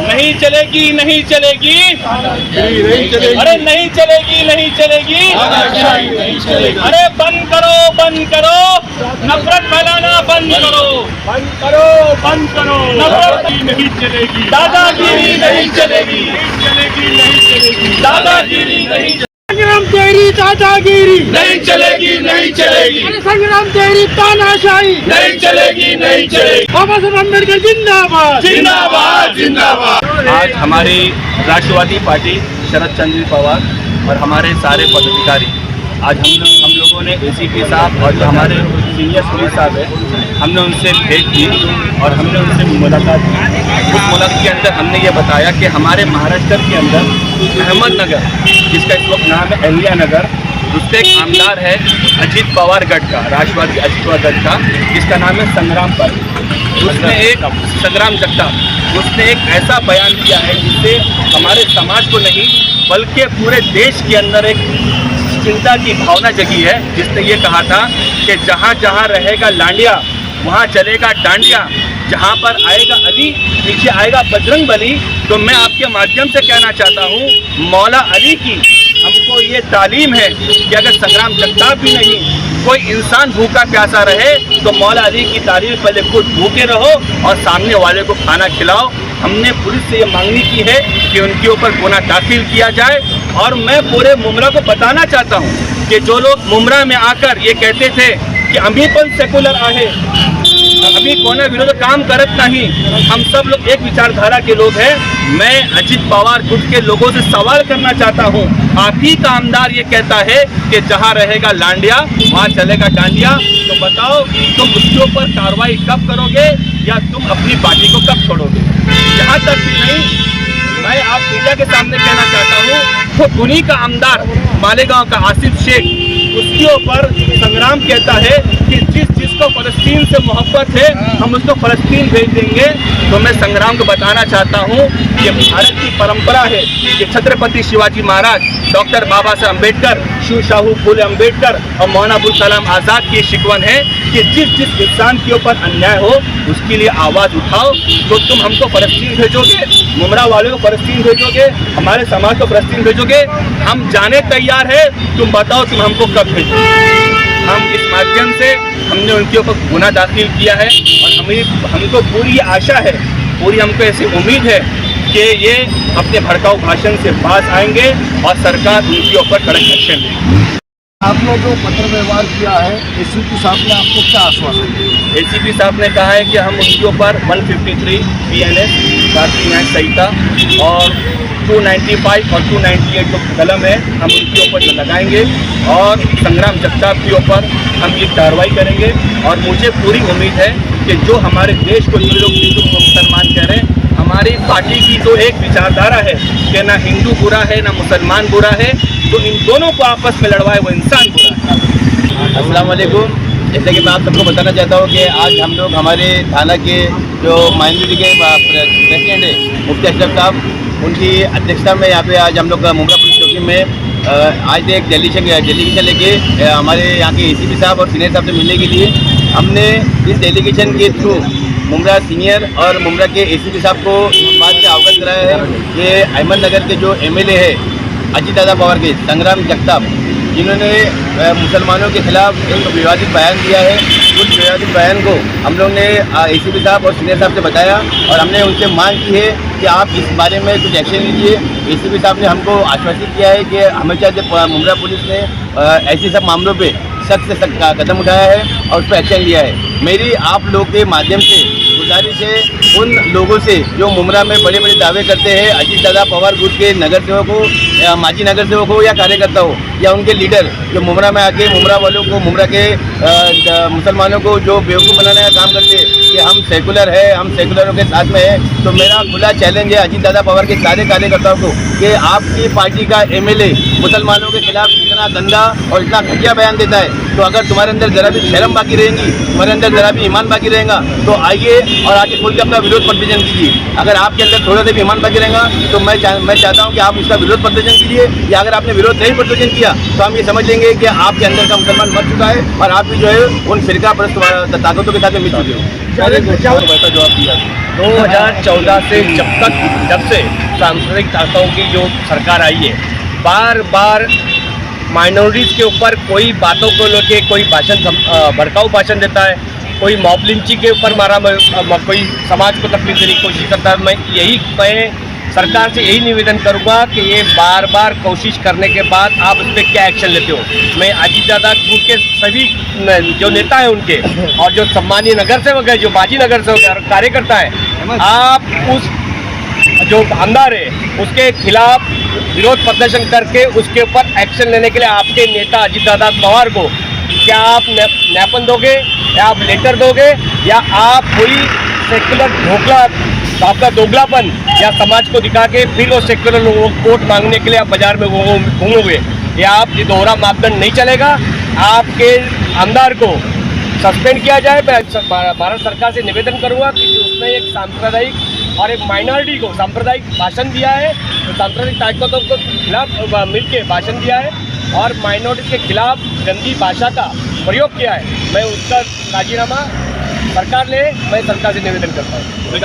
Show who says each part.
Speaker 1: नहीं चलेगी, नहीं चलेगी, अरे नहीं चलेगी, नहीं चलेगी, अरे बंद करो, बंद करो, नफरत फैलाना बंद करो, बंद करो, बंद करो, नफरत नहीं चलेगी, दादागिरी नहीं चलेगी, चलेगी नहीं चलेगी, दादागिरी नहीं,
Speaker 2: संग्राम तेरी दादागिरी
Speaker 1: नहीं चलेगी, नहीं चलेगी,
Speaker 2: संग्राम तेरी तानाशाही
Speaker 1: नहीं चलेगी, नहीं चलेगी।
Speaker 2: बाबा साहब अम्बेडकर जिंदाबाद
Speaker 1: जिंदाबाद, जिंदाबाद। आज हमारी राष्ट्रवादी पार्टी शरद चंद्र पवार और हमारे सारे पदाधिकारी आज हम लोगों ने एसीपी साहब और जो हमारे सीनियर पुलिस साहब है, हमने उनसे भेंट की और हमने उनसे मुलाकात की। उस मुलाकात के अंदर हमने ये बताया कि हमारे महाराष्ट्र के अंदर अहमदनगर, जिसका इस वक्त नाम है अहिल्या नगर, उससे एक आमदार है अजीत पवार गढ़ का, राष्ट्रवादी अजीत पवार गढ़ का, जिसका नाम है संग्राम पर। उसने एक संग्राम जगताप, उसने एक ऐसा बयान दिया है जिससे हमारे समाज को नहीं बल्कि पूरे देश के अंदर एक चिंता की भावना जगी है। जिसने ये कहा था कि जहाँ जहाँ रहेगा लांडिया वहाँ चलेगा डांडिया, जहाँ पर आएगा अली पीछे आएगा बजरंग बली। तो मैं आपके माध्यम से कहना चाहता हूँ, मौला अली की हमको ये तालीम है कि अगर संग्राम जगताप भी नहीं, कोई इंसान भूखा प्यासा रहे तो मौला अली की तालीम पहले खुद भूखे रहो और सामने वाले को खाना खिलाओ। हमने पुलिस से ये मांगनी की है कि उनके ऊपर गुनाह दाखिल किया जाए। और मैं पूरे मुमरा को बताना चाहता हूँ कि जो लोग मुमरा में आकर ये कहते थे कि अभी पण सेक्युलर आहे, अभी कोना विरोध काम करत नहीं, हम सब लोग एक विचारधारा के लोग हैं। मैं अजीत पवार गुट के लोगों से सवाल करना चाहता हूं, आप ही का आमदार ये कहता है कि जहां रहेगा लांडिया वहां चलेगा डांडिया, तो बताओ तुम उसके ऊपर कार्रवाई कब करोगे या तुम अपनी पार्टी को कब छोड़ोगे? यहाँ तक भी नहीं, मैं आप मीडिया के सामने कहना चाहता हूँ, तो उन्हीं का आमदार मालेगांव का आसिफ शेख, उसके ऊपर संग्राम कहता है कि जिसको फलस्तीन से मोहब्बत है हम उसको फलस्तीन भेज देंगे। तो मैं संग्राम को बताना चाहता हूँ कि भारत की परंपरा है कि छत्रपति शिवाजी महाराज, डॉक्टर बाबा साहब अम्बेडकर, शिव शाहू फूले अम्बेडकर और मौलाना अबुल कलाम आज़ाद की शिकवन है कि जिस इंसान के ऊपर अन्याय हो उसके लिए आवाज़ उठाओ। तो तुम हमको फलस्तीन भेजोगे, मुमरा वालों को फलस्तीन भेजोगे, हमारे समाज को फलस्तीन भेजोगे, हम जाने तैयार है, तुम बताओ तुम हमको कब भेजोगे? हम इस माध्यम से हमने उनके ऊपर गुनाह दाखिल किया है और हमको पूरी आशा है, पूरी हमको ऐसी उम्मीद है कि ये अपने भड़काऊ भाषण से बाज आएंगे और सरकार उनके ऊपर कड़क एक्शन लेगी।
Speaker 2: आपने जो पत्र व्यवहार किया है, एसीपी साहब ने आपको क्या आश्वासन दिया?
Speaker 1: एसीपी साहब ने कहा है कि हम उनके ऊपर 153 BNS भारतीय न्याय संहिता और 295 और 298 जो कलम है हम उनके ऊपर जो लगाएंगे और संग्राम जगताप के ऊपर हम ये कार्रवाई करेंगे। और मुझे पूरी उम्मीद है कि जो हमारे देश को जो लोग हिंदू मुसलमान कह रहे हैं, हमारी पार्टी की तो एक विचारधारा है कि ना हिंदू बुरा है ना मुसलमान बुरा है, तो इन दोनों को आपस में लड़वाए वो इंसान बुरा है।
Speaker 3: अस्सलाम वालेकुम। जैसे कि मैं आप सबको बताना चाहता हूँ कि आज हम लोग हमारे थाना के जो माइनॉरिटी के प्रेसिडेंट है मुफ्ती अशरफ साहब, उनकी अध्यक्षता में यहाँ पे आज हम लोग मुमरा पुलिस चौकी में आज एक डेलीगेशन लेके हमारे यहाँ के एसीपी साहब और सीनियर साहब से मिलने के लिए हमने इस डेलीगेशन के थ्रू मुमरा सीनियर और मुमरा के एसीपी साहब को इस बात से अवगत कराया है कि अहमदनगर के जो MLA है अजीत दादा पवार के संग्राम जगताप, जिन्होंने मुसलमानों के खिलाफ एक विवादित बयान दिया है, उस विवादित बयान को हम लोग ने एसीपी साहब और सीनियर साहब से बताया और हमने उनसे मांग की है कि आप इस बारे में कुछ एक्शन लीजिए। एसीपी साहब ने हमको आश्वासित किया है कि हमेशा जब मुमरा पुलिस ने ऐसे सब मामलों पे सख्त से सख्त कदम उठाया है और उस पर एक्शन लिया है। मेरी आप लोग के माध्यम से गुजारिश है उन लोगों से जो मुमरा में बड़े बड़े दावे करते हैं, अजीत दादा पवार गुट के नगर सेवक हो या माजी नगर सेवक हो या कार्यकर्ता हो या उनके लीडर, जो मुमरा में आके मुमरा वालों को, मुमरा के मुसलमानों को जो बेवकूफ़ बनाने का काम करते हैं कि हम सेकुलर है, हम सेकुलरों के साथ में है। तो मेरा खुला चैलेंज है अजीत दादा पवार के सारे कार्यकर्ताओं को कि आपकी पार्टी का MLA मुसलमानों के खिलाफ इतना गंदा और इतना घटिया बयान देता है, तो अगर तुम्हारे अंदर जरा भी शर्म बाकी रहेंगी, तुम्हारे अंदर जरा भी ईमान बाकी रहेगा, तो आइए और आके खोल के अपना विरोध प्रदर्शन कीजिए। अगर आपके अंदर थोड़ा सा भी ईमान बाकी रहेगा तो मैं चाहता हूँ कि आप उसका विरोध प्रदर्शन कीजिए, या अगर आपने विरोध नहीं प्रदर्शन किया तो हम ये समझ लेंगे कि आपके अंदर का मुसलमान मर चुका है और आप भी जो है उन फिरका परस्त ताकतों के साथ मिल चुके हो।
Speaker 1: वैसा जवाब दिया।
Speaker 4: 2014 से जब से सांस्कृतिक ताकतों की जो सरकार आई है, बार बार माइनॉरिटीज़ के ऊपर कोई बातों को लेके कोई भड़काऊ भाषण देता है, कोई मॉब लिंचिंग के ऊपर कोई समाज को तकलीफ देने की कोशिश करता है। मैं सरकार से यही निवेदन करूंगा कि ये बार बार कोशिश करने के बाद आप उस पर क्या एक्शन लेते हो। मैं अजीतदादा ग्रुप के सभी जो नेता हैं उनके और जो सम्मानीय नगर सेवक है, जो माजी नगर सेवक है और कार्यकर्ता है, आप उस जो आमदार है उसके खिलाफ विरोध प्रदर्शन करके उसके ऊपर एक्शन लेने के लिए आपके नेता अजीतदादा पवार को क्या आप ज्ञापन दोगे या आप लेटर दोगे या आप कोई सेक्युलर आपका दोगलापन या समाज को दिखा के फिर वो सेक्युलर वोट मांगने के लिए आप बाजार में घूमोगे? या आप ये दोहरा मापदंड नहीं चलेगा। आपके आमदार को सस्पेंड किया जाए। मैं भारत सरकार से निवेदन करूंगा कि उसने एक सांप्रदायिक और एक माइनॉरिटी को सांप्रदायिक भाषण दिया है, तो सांप्रदायिक ताकतों के खिलाफ मिलकर भाषण दिया है और माइनॉरिटी के खिलाफ गंदी भाषा का प्रयोग किया है। मैं उसका राजीनामा सरकार ले, मैं सरकार से निवेदन करता हूँ।